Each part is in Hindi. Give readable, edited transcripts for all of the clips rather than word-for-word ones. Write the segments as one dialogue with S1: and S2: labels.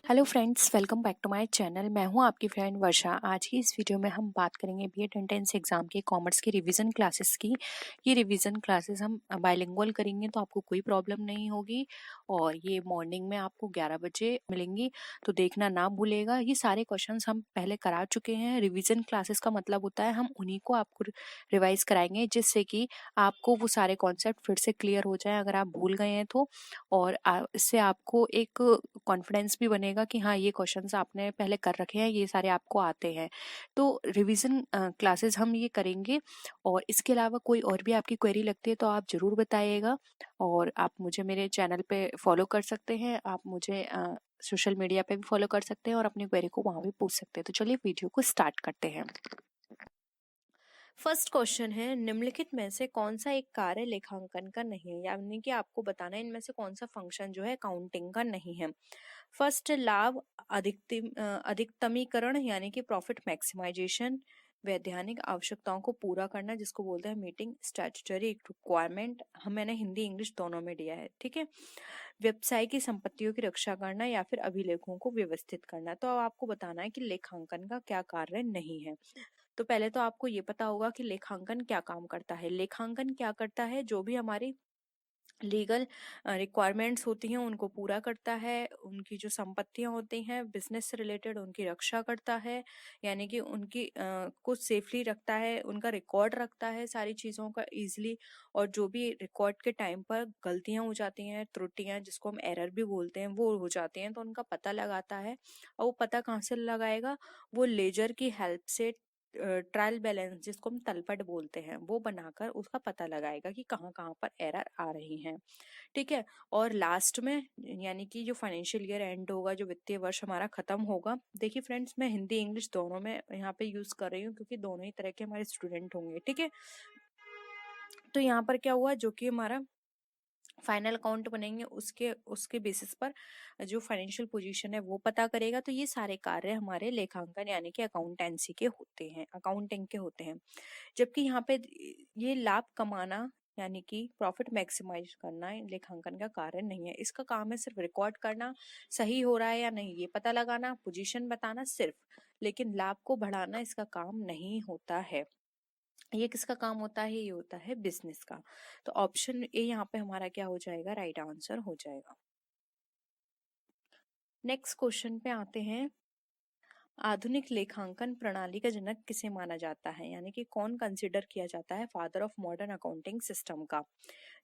S1: Hello friends, welcome back to my channel. मैं हूं आपकी फ्रेंड वर्षा। आज की इस वीडियो में हम बात करेंगे बीएड एंट्रेंस एग्जाम के कॉमर्स की रिवीजन क्लासेस की। ये रिवीजन क्लासेस हम बाइलिंगुअल करेंगे तो आपको कोई प्रॉब्लम नहीं होगी और ये मॉर्निंग में आपको 11 बजे मिलेंगी, तो देखना ना भूलेगा। ये सारे क्वेश्चंस हम पहले करा चुके हैं। रिवीजन क्लासेस का मतलब होता है हम उन्हीं को आपको रिवाइज कराएंगे जिससे कि आपको वो सारे कॉन्सेप्ट फिर से क्लियर हो जाए अगर आप भूल गए हैं तो। और इससे आपको एक कॉन्फिडेंस भी बनेगा कि हाँ, ये क्वेश्चंस आपने पहले कर रखे हैं, ये सारे आपको आते हैं। तो रिवीजन क्लासेस हम ये करेंगे। और इसके अलावा कोई और भी आपकी क्वेरी लगती है तो आप ज़रूर बताइएगा। और आप मुझे मेरे चैनल पे फॉलो कर सकते हैं, आप मुझे सोशल मीडिया पे भी फॉलो कर सकते हैं और अपनी क्वेरी को वहाँ भी पूछ सकते हैं। तो चलिए वीडियो को स्टार्ट करते हैं। फर्स्ट क्वेश्चन है, निम्नलिखित में से कौन सा एक कार्य लेखांकन का नहीं है, यानी कि आपको बताना है इनमें से कौन सा फंक्शन जो है अकाउंटिंग का नहीं है। फर्स्ट, लाभ अधिकतमीकरण यानी कि प्रॉफिट मैक्सिमाइजेशन। वैधानिक आवश्यकताओं को पूरा करना जिसको बोलते हैं मीटिंग स्टैट्यूटरी रिक्वायरमेंट। मैंने हिंदी इंग्लिश दोनों में दिया है, ठीक है। व्यवसाय की संपत्तियों की रक्षा करना या फिर अभिलेखों को व्यवस्थित करना। तो अब आपको बताना है कि लेखांकन का क्या कार्य नहीं है। तो पहले तो आपको ये पता होगा कि लेखांकन क्या काम करता है। लेखांकन क्या करता है, जो भी हमारी लीगल रिक्वायरमेंट्स होती हैं उनको पूरा करता है। उनकी जो संपत्तियां होती हैं बिजनेस से रिलेटेड उनकी रक्षा करता है, यानी कि उनकी को सेफली रखता है, उनका रिकॉर्ड रखता है सारी चीज़ों का इजीली। और जो भी रिकॉर्ड के टाइम पर गलतियां हो जाती हैं, त्रुटियां जिसको हम एरर भी बोलते हैं, वो हो जाती हैं तो उनका पता लगाता है। और वो पता कहाँ से लगाएगा, वो लेजर की हेल्प से ट्रायल बैलेंस जिसको हम तलपट बोलते हैं वो बनाकर उसका पता लगाएगा कि कहाँ कहाँ पर एरर आ रही हैं, ठीक है। और लास्ट में यानी कि जो फाइनेंशियल ईयर एंड होगा, जो वित्तीय वर्ष हमारा खत्म होगा। देखिए फ्रेंड्स, मैं हिंदी इंग्लिश दोनों में यहाँ पे यूज कर रही हूँ क्योंकि दोनों ही तरह के हमारे स्टूडेंट होंगे, ठीक है। तो यहाँ पर क्या हुआ, जो कि हमारा फाइनल अकाउंट बनेंगे उसके उसके बेसिस पर जो फाइनेंशियल पोजीशन है वो पता करेगा। तो ये सारे कार्य हमारे लेखांकन यानी कि अकाउंटेंसी के होते हैं, अकाउंटिंग के होते हैं। जबकि यहाँ पे ये लाभ कमाना यानी कि प्रॉफिट मैक्सिमाइज करना लेखांकन का कार्य नहीं है। इसका काम है सिर्फ रिकॉर्ड करना, सही हो रहा है या नहीं ये पता लगाना, पोजीशन बताना सिर्फ। लेकिन लाभ को बढ़ाना इसका काम नहीं होता है। ये किसका काम होता है, ये होता है बिजनेस का। तो ऑप्शन ए यहाँ पे हमारा क्या हो जाएगा, राइट आंसर हो जाएगा। नेक्स्ट क्वेश्चन पे आते हैं। आधुनिक लेखांकन प्रणाली का जनक किसे माना जाता है, यानी कि कौन कंसिडर किया जाता है father of modern accounting system का।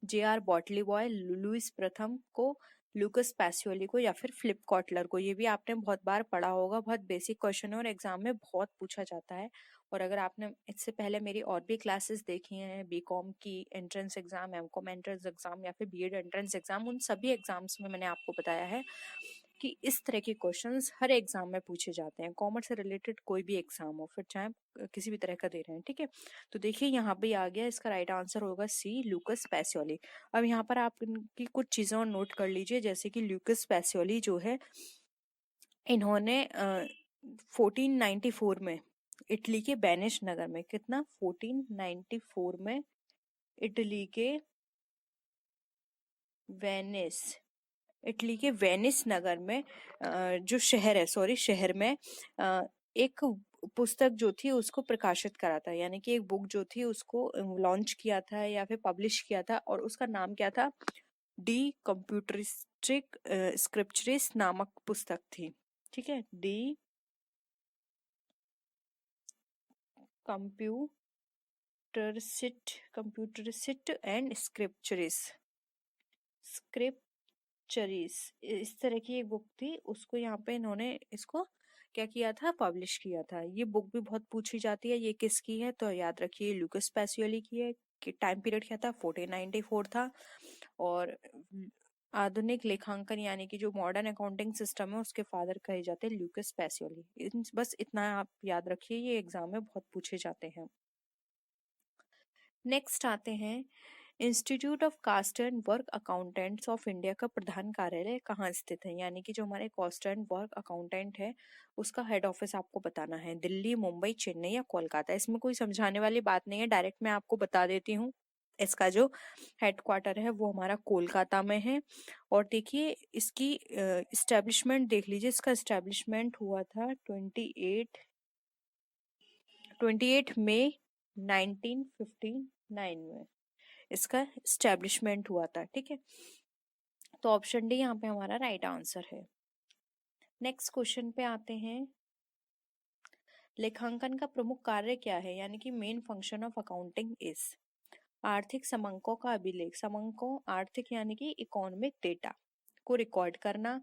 S1: जे.आर. बॉटली बॉय, लुईस प्रथम को, लूकस पैसियोली को, या फिर फिलिप कॉटलर को। ये भी आपने बहुत बार पढ़ा होगा, बहुत बेसिक क्वेश्चन है और एग्जाम में बहुत पूछा जाता है। और अगर आपने इससे पहले मेरी और भी क्लासेस देखी हैं, बीकॉम की entrance exam, MCom entrance exam या फिर बीएड एंट्रेंस एग्जाम, उन सभी एग्जाम्स में मैंने आपको बताया है कि इस तरह के क्वेश्चंस हर एग्जाम में पूछे जाते हैं। कॉमर्स से रिलेटेड कोई भी एग्जाम हो, फिर चाहे किसी भी तरह का दे रहे हैं, ठीक है। तो देखिए यहाँ पे आ गया, इसका राइट आंसर होगा सी, लूकस पैसियोली। अब यहाँ पर आप इनकी कुछ चीजें और नोट कर लीजिए, जैसे कि लूकस पैसियोली जो है, इन्होंने 1494 में इटली के वेनिस नगर में, कितना 1494 में इटली के वेनिस इटली के वेनिस नगर में जो शहर है, सॉरी शहर में एक पुस्तक जो थी उसको प्रकाशित करा था, यानी कि एक बुक जो थी उसको लॉन्च किया था या फिर पब्लिश किया था। और उसका नाम क्या था, डी कंप्यूटरिस्टिक स्क्रिप्चरिस नामक पुस्तक थी, ठीक है। डी कंप्यूटरिस्ट एंड स्क्रिप्चरिस, इस तरह की एक बुक थी। उसको यहाँ पे इन्होंने इसको क्या किया था, पब्लिश किया था। ये बुक भी बहुत पूछी जाती है, ये किसकी है, तो याद रखिए लूकस पैसियोली की है। कि टाइम पीरियड क्या था, 1494 था। और आधुनिक लेखांकन यानी कि जो मॉडर्न अकाउंटिंग सिस्टम है उसके फादर कहे जाते हैं लूकस पैसियोली। बस इतना आप याद रखिए, ये एग्जाम में बहुत पूछे जाते हैं। नेक्स्ट आते हैं, Institute of Cost and Work Accountants of India का प्रधान कार्यालय कहाँ स्थित है, यानी कि जो हमारे कॉस्ट एंड वर्क अकाउंटेंट है उसका हेड ऑफिस आपको बताना है। दिल्ली, मुंबई, चेन्नई या कोलकाता। इसमें कोई समझाने वाली बात नहीं है, डायरेक्ट मैं आपको बता देती हूँ। इसका जो हेडक्वार्टर है वो हमारा कोलकाता में है। और देखिए इसकी इस्टेब्लिशमेंट देख लीजिए, इसका इस्टेब्लिशमेंट हुआ था 28 मई 1959 में इसका इस्टेब्लिशमेंट हुआ था। ठीक है, तो ऑप्शन डी यहाँ पे हमारा राइट आंसर है। नेक्स्ट क्वेश्चन पे आते हैं, लेखांकन का प्रमुख कार्य क्या है, यानी कि main function of accounting is. आर्थिक समंकों का अभिलेख, समंकों आर्थिक यानी कि इकोनॉमिक डेटा को रिकॉर्ड करना,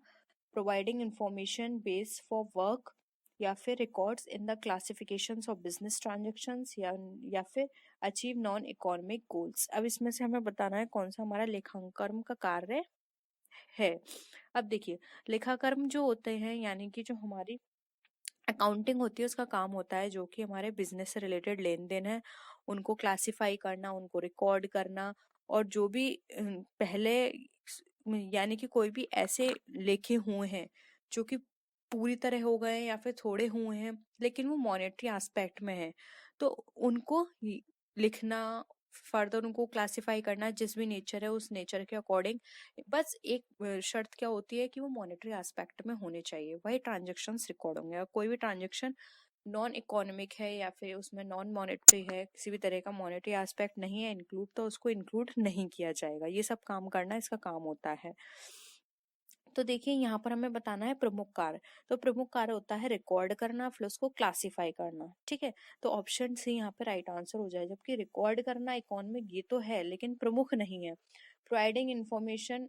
S1: providing information base for work, या फिर records in the classifications of business transactions, या फिर अचीव नॉन इकोनॉमिक गोल्स। अब इसमें से हमें बताना है कौन सा हमारा लेखांकन का कार्य है। अब देखिए लेखाकर्म जो होते हैं यानी कि जो हमारी अकाउंटिंग होती है उसका काम होता है जो कि हमारे बिजनेस से रिलेटेड लेन देन है उनको क्लासिफाई करना, उनको रिकॉर्ड करना, और जो भी पहले यानी कि कोई भी ऐसे लेखे हुए हैं जो कि पूरी तरह हो गए या फिर थोड़े हुए हैं लेकिन वो मॉनेटरी एस्पेक्ट में है, तो उनको लिखना, फर्दर उनको क्लासिफाई करना, जिस भी नेचर है उस नेचर के अकॉर्डिंग। बस एक शर्त क्या होती है कि वो मॉनेटरी एस्पेक्ट में होने चाहिए, वही ट्रांजेक्शन्स रिकॉर्ड होंगे। और कोई भी ट्रांजेक्शन नॉन इकोनॉमिक है या फिर उसमें नॉन मॉनेटरी है, किसी भी तरह का मॉनेटरी एस्पेक्ट नहीं है इंक्लूड, तो उसको इंक्लूड नहीं किया जाएगा। ये सब काम करना इसका काम होता है। तो देखिए यहाँ पर हमें बताना है प्रमुख कार्य, तो प्रमुख कार्य होता है रिकॉर्ड करना फिर उसको क्लासिफाई करना। ठीक है, तो ऑप्शन सी यहाँ पे राइट आंसर हो जाए, जबकि रिकॉर्ड करना इकोनॉमिक ये तो है लेकिन प्रमुख नहीं है। Providing information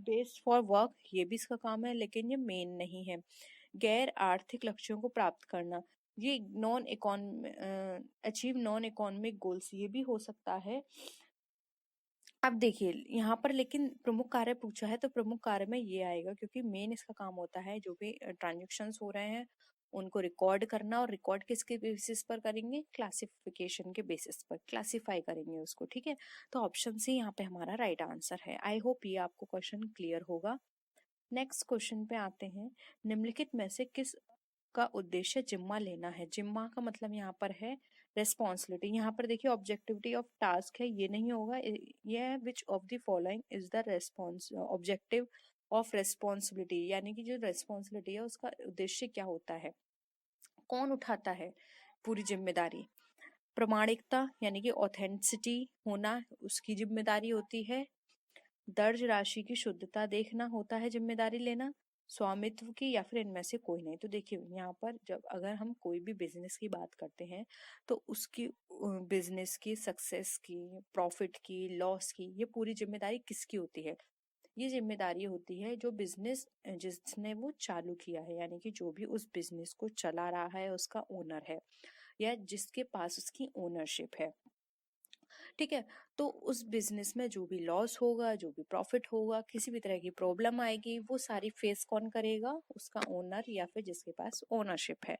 S1: based for work ये भी इसका काम है लेकिन ये मेन नहीं है। गैर आर्थिक लक्ष्यों को प्राप्त करना, ये non econ achieve non economic goals ये भी हो सकता है। अब देखिए यहाँ पर लेकिन प्रमुख कार्य पूछा है तो प्रमुख कार्य में ये आएगा क्योंकि मेन इसका काम होता है जो भी ट्रांजेक्शन्स हो रहे हैं उनको रिकॉर्ड करना, और रिकॉर्ड किसके बेसिस पर करेंगे, क्लासिफिकेशन के बेसिस पर क्लासिफाई करेंगे उसको। ठीक है, तो ऑप्शन सी यहाँ पे हमारा राइट आंसर है। आई होप ये आपको क्वेश्चन क्लियर होगा। नेक्स्ट क्वेश्चन पे आते हैं, निम्नलिखित में से किस का उद्देश्य जिम्मा लेना है। जिम्मा का मतलब यहाँ पर है रेस्पॉन्सिबिलिटी। यहाँ पर देखिए ऑब्जेक्टिविटी ऑफ टास्क है, ये नहीं होगा, ये है which of the following is the response objective of responsibility, यानी कि जो रेस्पॉन्सिबिलिटी है उसका उद्देश्य क्या होता है, कौन उठाता है पूरी जिम्मेदारी। प्रमाणिकता यानी कि ऑथेंटिसिटी होना उसकी जिम्मेदारी होती है। दर्ज राशि की शुद्धता देखना होता है जिम्मेदारी लेना। स्वामित्व की, या फिर इनमें से कोई नहीं। तो देखिए यहाँ पर जब अगर हम कोई भी बिजनेस की बात करते हैं तो उसकी बिजनेस की सक्सेस की, प्रॉफिट की, लॉस की, ये पूरी जिम्मेदारी किसकी होती है, ये जिम्मेदारी होती है जो बिजनेस जिसने वो चालू किया है, यानी कि जो भी उस बिजनेस को चला रहा है उसका ओनर है या जिसके पास उसकी ओनरशिप है। ठीक है, तो उस बिजनेस में जो भी लॉस होगा, जो भी प्रॉफिट होगा, किसी भी तरह की प्रॉब्लम आएगी, वो सारी फेस कौन करेगा, उसका ओनर या फिर जिसके पास ओनरशिप है।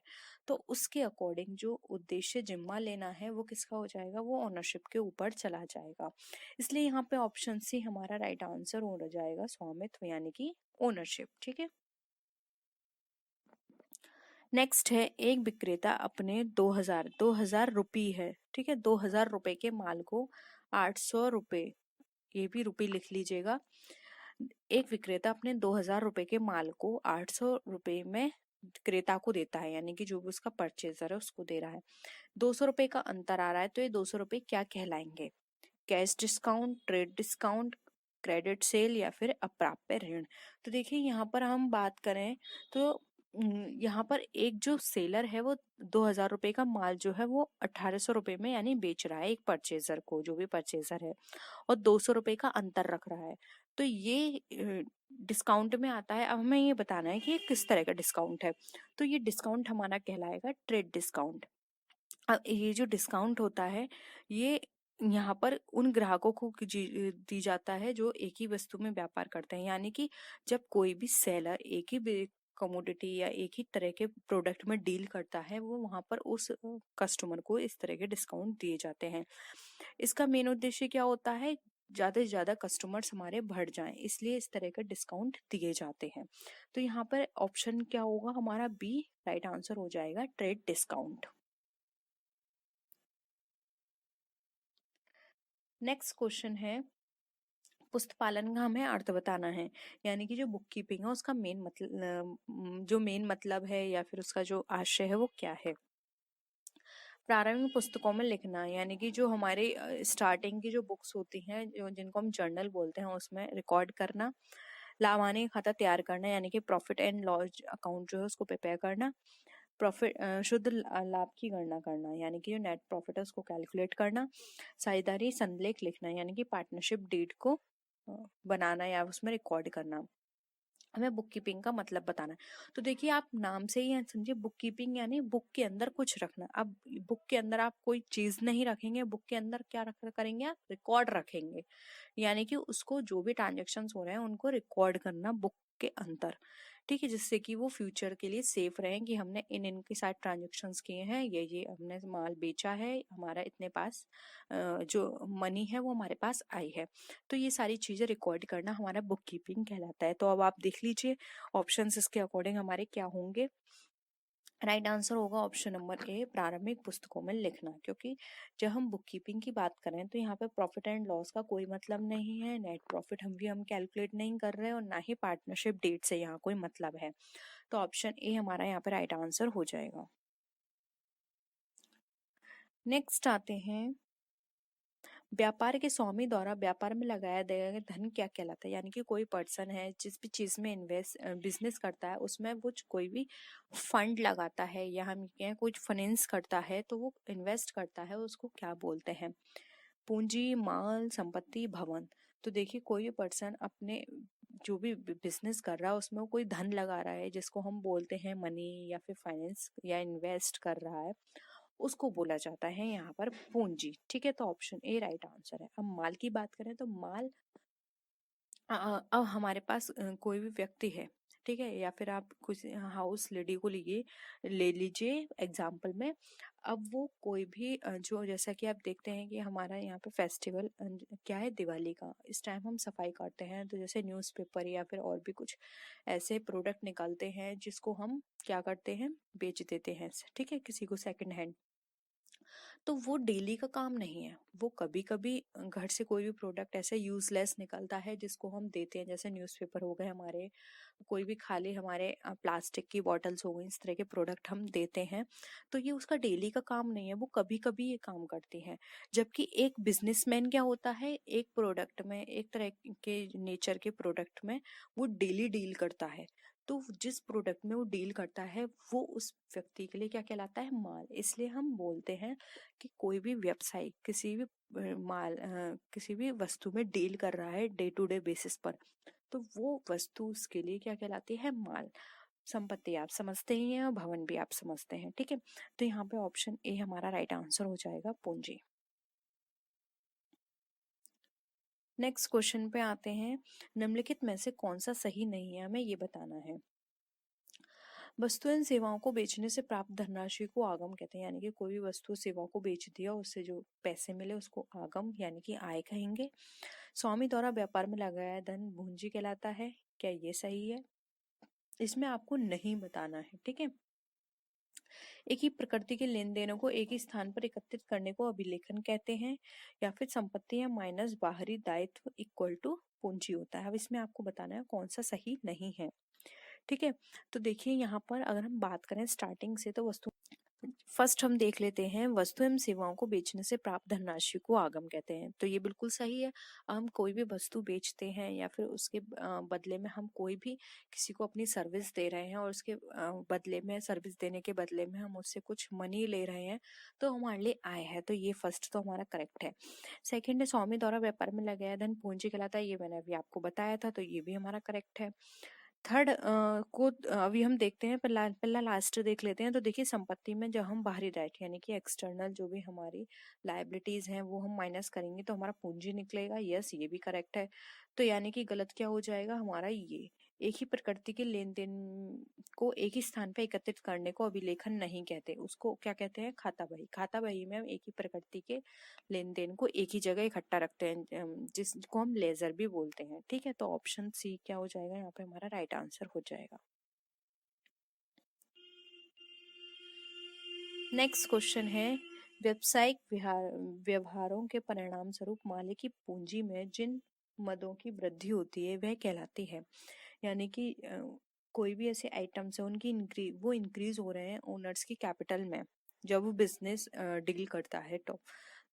S1: तो उसके अकॉर्डिंग जो उद्देश्य जिम्मा लेना है वो किसका हो जाएगा, वो ओनरशिप के ऊपर चला जाएगा। इसलिए यहाँ पे ऑप्शन सी हमारा राइट आंसर हो जाएगा, स्वामित्व यानी कि ओनरशिप। ठीक है, नेक्स्ट है, एक विक्रेता अपने 2000 रुपये है, ठीक है, 2000 रुपए के माल को 800 रुपए, ये भी रुपए लिख लीजिएगा। एक विक्रेता अपने 2000 रुपए के माल को 800 रुपए में क्रेता को देता है, यानी कि जो भी उसका परचेजर है उसको दे रहा है। 200 रुपए का अंतर आ रहा है, तो ये 200 रुपए क्या कहलाएंगे, cash discount, trade discount, credit sale, या फिर अप्राप्य ऋण। तो देखिए यहाँ पर हम बात करें तो यहाँ पर एक जो सेलर है वो 2000 रुपए का माल जो है वो 1800 रुपए में यानी बेच रहा है एक परचेजर को, जो भी परचेजर है, और 200 रुपए का अंतर रख रहा है। तो ये डिस्काउंट में आता है। अब हमें ये बताना है कि ये किस तरह का डिस्काउंट है, तो ये डिस्काउंट हमारा कहलाएगा ट्रेड डिस्काउंट। अब ये जो डिस्काउंट होता है ये यहाँ पर उन ग्राहकों को दी जाता है जो एक ही वस्तु में व्यापार करते हैं, यानी कि जब कोई भी सेलर एक ही कमोडिटी या एक ही तरह के प्रोडक्ट में डील करता है वो वहां पर उस कस्टमर को इस तरह के डिस्काउंट दिए जाते हैं। इसका मेन उद्देश्य क्या होता है, ज्यादा से ज्यादा कस्टमर्स हमारे बढ़ जाएं, इसलिए इस तरह का डिस्काउंट दिए जाते हैं। तो यहाँ पर ऑप्शन क्या होगा हमारा, बी राइट आंसर हो जाएगा, ट्रेड डिस्काउंट। नेक्स्ट क्वेश्चन है, पुस्तपालन का हमें अर्थ बताना है, यानी कि जो बुक कीपिंग है उसका मेन मतलब, जो मेन मतलब है या फिर उसका जो आशय है वो क्या है। प्रारंभिक पुस्तकों में लिखना, यानी कि जो हमारे स्टार्टिंग की जो बुक्स होती हैं, जो जिनको हम जर्नल बोलते हैं, उसमें रिकॉर्ड करना। लाभानी खाता तैयार करना, यानी कि प्रॉफिट एंड लॉस अकाउंट जो है उसको प्रिपेयर करना। प्रॉफिट शुद्ध लाभ की गणना करना, यानी कि जो नेट प्रॉफिट है उसको कैलकुलेट करना। साझेदारी संलेख लिखना, यानी कि पार्टनरशिप डीड को बनाना या उसमें रिकॉर्ड करना। हमें बुक कीपिंग का मतलब बताना है। तो देखिए, आप नाम से ही समझिए, बुक कीपिंग यानी बुक के अंदर कुछ रखना। अब बुक के अंदर आप कोई चीज नहीं रखेंगे, बुक के अंदर क्या रख करेंगे, आप रिकॉर्ड रखेंगे, यानी कि उसको जो भी ट्रांजेक्शन हो रहे हैं उनको रिकॉर्ड करना बुक के अंदर, ठीक है, जिससे कि वो फ्यूचर के लिए सेफ रहें कि हमने इन इनके साथ ट्रांजेक्शन्स किए हैं, ये हमने माल बेचा है, हमारा इतने पास जो मनी है वो हमारे पास आई है। तो ये सारी चीजें रिकॉर्ड करना हमारा बुक कीपिंग कहलाता है। तो अब आप देख लीजिए ऑप्शंस इसके अकॉर्डिंग हमारे क्या होंगे। राइट आंसर होगा ऑप्शन नंबर ए, प्रारंभिक पुस्तकों में लिखना, क्योंकि जब हम बुक कीपिंग की बात करें तो यहाँ पे प्रॉफिट एंड लॉस का कोई मतलब नहीं है, नेट प्रॉफिट हम कैलकुलेट नहीं कर रहे हैं, और ना ही पार्टनरशिप डेट से यहाँ कोई मतलब है। तो ऑप्शन ए हमारा यहाँ पे राइट आंसर हो जाएगा। नेक्स्ट आते हैं, व्यापार के स्वामी द्वारा व्यापार में लगाया गया धन क्या कहलाता है, यानी कि कोई पर्सन है जिस भी चीज में इन्वेस्ट बिजनेस करता है उसमें वो कोई भी फंड लगाता है या हम कहें कुछ फाइनेंस करता है तो वो इन्वेस्ट करता है, उसको क्या बोलते हैं। पूंजी, माल, संपत्ति, भवन। तो देखिए, कोई भी पर्सन अपने जो भी बिजनेस कर रहा है उसमें वो कोई धन लगा रहा है जिसको हम बोलते हैं मनी या फिर फाइनेंस या इन्वेस्ट कर रहा है, उसको बोला जाता है यहाँ पर पूंजी, ठीक है। तो ऑप्शन ए राइट आंसर है। अब माल की बात करें तो माल, अब हमारे पास कोई भी व्यक्ति है, ठीक है, या फिर आप कुछ हाउस लेडी को ले लीजिए एग्जाम्पल में। अब वो कोई भी जो, जैसा कि आप देखते हैं कि हमारा यहाँ पे फेस्टिवल क्या है, दिवाली का, इस टाइम हम सफाई करते हैं, तो जैसे न्यूज़पेपर या फिर और भी कुछ ऐसे प्रोडक्ट निकलते हैं जिसको हम क्या करते हैं, बेच देते हैं, ठीक है, किसी को सेकंड हैंड। तो वो डेली का काम नहीं है, वो कभी कभी घर से कोई भी प्रोडक्ट ऐसे यूजलेस निकलता है जिसको हम देते हैं, जैसे न्यूज़पेपर हो गए हमारे, कोई भी खाली हमारे प्लास्टिक की बॉटल्स हो गई, इस तरह के प्रोडक्ट हम देते हैं। तो ये उसका डेली का काम नहीं है, वो कभी कभी ये काम करती है। जबकि एक बिजनेसमैन क्या होता है, एक प्रोडक्ट में, एक तरह के नेचर के प्रोडक्ट में वो डेली डील करता है। तो जिस प्रोडक्ट में वो डील करता है वो उस व्यक्ति के लिए क्या कहलाता है, माल। इसलिए हम बोलते हैं कि कोई भी व्यवसायी किसी भी किसी भी वस्तु में डील कर रहा है डे टू डे बेसिस पर, तो वो वस्तु उसके लिए क्या कहलाती है, माल। संपत्ति आप समझते ही हैं और भवन भी आप समझते हैं, ठीक है। तो यहाँ पे ऑप्शन ए हमारा राइट आंसर हो जाएगा, पूंजी। नेक्स्ट क्वेश्चन पे आते हैं, निम्नलिखित में से कौन सा सही नहीं है, हमें ये बताना है। वस्तु एवं सेवाओं को बेचने से प्राप्त धनराशि को आगम कहते हैं, यानी कि कोई भी वस्तु सेवा को बेच दिया उससे जो पैसे मिले उसको आगम यानी कि आय कहेंगे। स्वामी द्वारा व्यापार में लगाया धन पूंजी कहलाता है, क्या ये सही है, इसमें आपको नहीं बताना है, ठीक है। एक ही प्रकृति के लेन देनों को एक ही स्थान पर एकत्रित करने को अभिलेखन कहते हैं, या फिर संपत्ति माइनस बाहरी दायित्व इक्वल टू पूंजी होता है। अब इसमें आपको बताना है कौन सा सही नहीं है, ठीक है। तो देखिए, यहाँ पर अगर हम बात करें स्टार्टिंग से, तो वस्तु फर्स्ट हम देख लेते हैं, वस्तु एवं सेवाओं को बेचने से प्राप्त धनराशि को आगम कहते हैं, तो ये बिल्कुल सही है। हम कोई भी वस्तु बेचते हैं या फिर उसके बदले में हम कोई भी किसी को अपनी सर्विस दे रहे हैं और उसके बदले में, सर्विस देने के बदले में हम उससे कुछ मनी ले रहे हैं, तो हमारे लिए आय है। तो ये फर्स्ट तो हमारा करेक्ट है। सेकेंड है, स्वामी द्वारा व्यापार में लगाया धन पूंजी कहलाता है, ये मैंने अभी आपको बताया था, तो ये भी हमारा करेक्ट है। थर्ड को अभी हम देखते हैं, पहला लास्ट देख लेते हैं। तो देखिए, संपत्ति में जब हम बाहरी दायित्व यानी कि एक्सटर्नल जो भी हमारी लायबिलिटीज हैं वो हम माइनस करेंगे तो हमारा पूंजी निकलेगा, यस ये भी करेक्ट है। तो यानी कि गलत क्या हो जाएगा हमारा, ये एक ही प्रकृति के लेन देन को एक ही स्थान पर एकत्रित करने को अभिलेखन नहीं कहते, उसको क्या कहते हैं, खाता बही। खाता बही में हम एक ही प्रकृति के लेन देन को एक ही जगह इकट्ठा रखते हैं, जिसको हम लेजर भी बोलते हैं, ठीक है। तो ऑप्शन सी क्या हो जाएगा, यहाँ पे हमारा राइट आंसर हो जाएगा। नेक्स्ट क्वेश्चन है, व्यावसायिक व्यवहारों के परिणाम स्वरूप मालिक की पूंजी में जिन मदों की वृद्धि होती है वह कहलाती है। यानी कि कोई भी ऐसे आइटम्स है उनकी वो इंक्रीज हो रहे हैं ओनर्स की कैपिटल में, जब वो बिजनेस डील करता है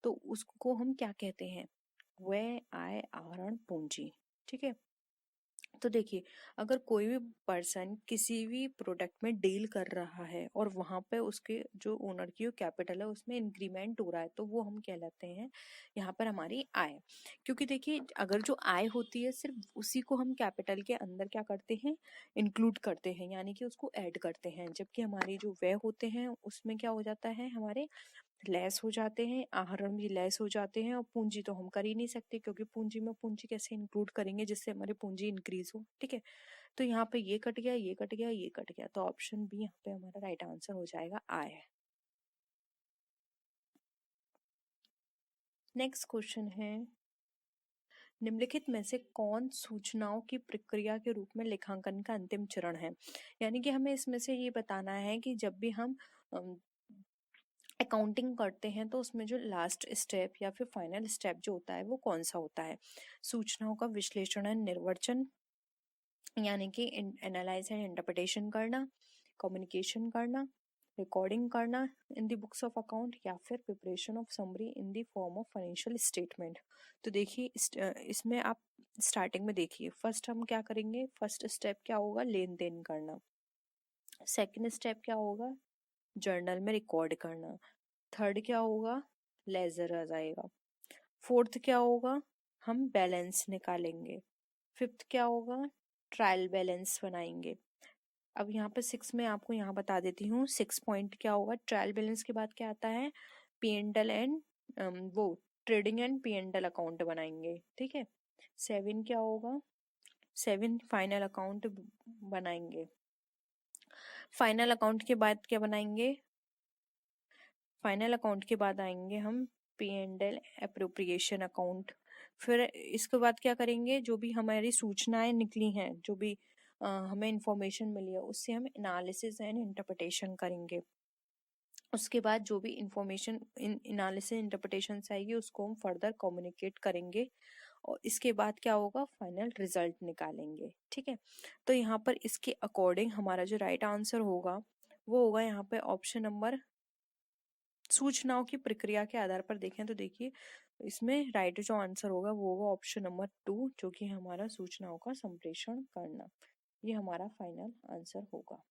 S1: तो उसको हम क्या कहते हैं, व्यय आय आहरण पूंजी। ठीक है, तो देखिए अगर कोई भी पर्सन किसी भी प्रोडक्ट में डील कर रहा है और वहां पे उसके जो ओनर की कैपिटल है उसमें इंक्रीमेंट हो रहा है तो वो हम कहलाते हैं यहाँ पर हमारी आय। क्योंकि देखिए अगर जो आय होती है सिर्फ उसी को हम कैपिटल के अंदर क्या करते हैं, इंक्लूड करते हैं, यानी कि उसको ऐड करते हैं, जबकि हमारे जो व्यय होते हैं उसमें क्या हो जाता है, हमारे लेस हो जाते हैं, आहरण भी लेस हो जाते हैं, और पूंजी तो हम कर ही नहीं सकते क्योंकि पूंजी में पूंजी कैसे इंक्लूड करेंगे जिससे हमारी पूंजी इंक्रीज हो। ठीक है, तो यहाँ पे ये कट गया, ये कट गया, ये कट गया, तो ऑप्शन बी यहाँ पे हमारा राइट आंसर हो जाएगा आय। नेक्स्ट क्वेश्चन है, निम्नलिखित में से कौन सूचनाओं की प्रक्रिया के रूप में लेखांकन का अंतिम चरण है। यानी कि हमें इसमें से ये बताना है कि जब भी हम अकाउंटिंग करते हैं तो उसमें जो लास्ट स्टेप या फिर फाइनल स्टेप जो होता है वो कौन सा होता है। सूचनाओं का विश्लेषण एंड निर्वचन, यानी कि एनालाइज एंड इंटरप्रिटेशन करना, कम्युनिकेशन करना, रिकॉर्डिंग करना in the books of account, या फिर preparation of summary in the form of financial statement. तो देखिए इसमें आप स्टार्टिंग में देखिए, फर्स्ट हम क्या करेंगे, फर्स्ट स्टेप क्या होगा, लेन देन करना। सेकंड स्टेप क्या होगा, जर्नल में रिकॉर्ड करना। थर्ड क्या होगा, लेजर आ जाएगा। फोर्थ क्या होगा, हम बैलेंस निकालेंगे। फिफ्थ क्या होगा, ट्रायल बैलेंस बनाएंगे। अब यहाँ पे 6 में आपको यहाँ बता देती हूँ, 6 पॉइंट क्या होगा, ट्रायल बैलेंस के बाद क्या आता है, P&L एंड वो ट्रेडिंग एंड P&L अकाउंट बनाएंगे। ठीक है, 7 क्या होगा, 7 फाइनल अकाउंट बनाएंगे। फाइनल अकाउंट के बाद क्या बनाएंगे, फाइनल अकाउंट के बाद आएंगे हम P&L एप्रोप्रिएशन अकाउंट। फिर इसके बाद क्या करेंगे, जो भी हमारी सूचनाएं निकली हैं, जो भी हमें इंफॉर्मेशन मिली है उससे हम एनालिसिस एंड इंटरप्रिटेशन करेंगे। उसके बाद जो भी इंफॉर्मेशन एनालिसिस इंटरप्रिटेशन से आएगी उसको हम फर्दर कम्युनिकेट करेंगे, और इसके बाद क्या होगा, फाइनल रिजल्ट निकालेंगे। ठीक है, तो यहाँ पर इसके अकॉर्डिंग हमारा जो राइट आंसर होगा वो होगा यहाँ पे ऑप्शन नंबर, सूचनाओं की प्रक्रिया के आधार पर देखें तो देखिए इसमें राइट जो आंसर होगा वो होगा ऑप्शन नंबर 2, जो कि हमारा सूचनाओं का संप्रेषण करना, ये हमारा फाइनल आंसर होगा।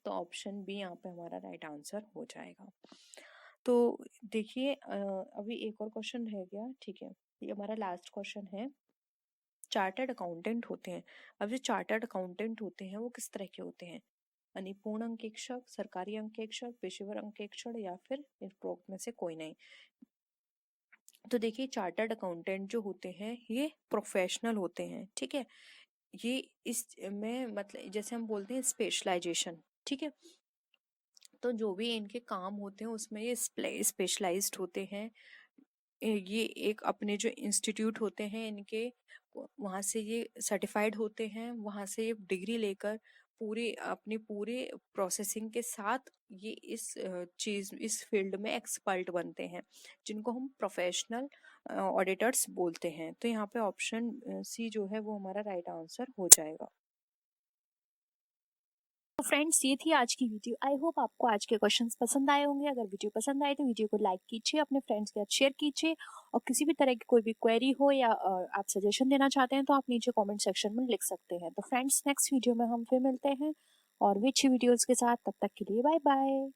S1: तो ऑप्शन बी यहाँ पे हमारा राइट आंसर हो जाएगा। तो देखिए अभी एक और क्वेश्चन रह गया। ठीक है, ये हमारा लास्ट क्वेश्चन है, चार्टर्ड अकाउंटेंट होते हैं। अब जो चार्टर्ड अकाउंटेंट होते हैं वो किस तरह के होते हैं, यानी पूर्ण अंकेक्षक, सरकारी अंकेक्षक, पेशेवर अंकेक्षक, या फिर उपरोक्त में से कोई नहीं। तो देखिए चार्टर्ड अकाउंटेंट जो होते हैं ये प्रोफेशनल होते हैं। ठीक है, ये इस में मतलब जैसे हम बोलते हैं स्पेशलाइजेशन। ठीक है, तो जो भी इनके काम होते हैं उसमें ये स्पेशलाइज्ड होते हैं। ये एक अपने जो इंस्टीट्यूट होते हैं इनके, वहाँ से ये सर्टिफाइड होते हैं, वहाँ से ये डिग्री लेकर पूरे अपनी पूरे प्रोसेसिंग के साथ ये इस चीज इस फील्ड में एक्सपर्ट बनते हैं, जिनको हम प्रोफेशनल ऑडिटर्स बोलते हैं। तो यहाँ पे ऑप्शन सी जो है वो हमारा राइट आंसर हो जाएगा। तो फ्रेंड्स ये थी आज की वीडियो। आई होप आपको आज के क्वेश्चंस पसंद आए होंगे। अगर वीडियो पसंद आए तो वीडियो को लाइक कीजिए, अपने फ्रेंड्स के साथ शेयर कीजिए, और किसी भी तरह की कोई भी क्वेरी हो या आप सजेशन देना चाहते हैं तो आप नीचे कमेंट सेक्शन में लिख सकते हैं। तो फ्रेंड्स नेक्स्ट वीडियो में हम फिर मिलते हैं और भी अच्छी वीडियोज के साथ, तब तक के लिए बाय बाय।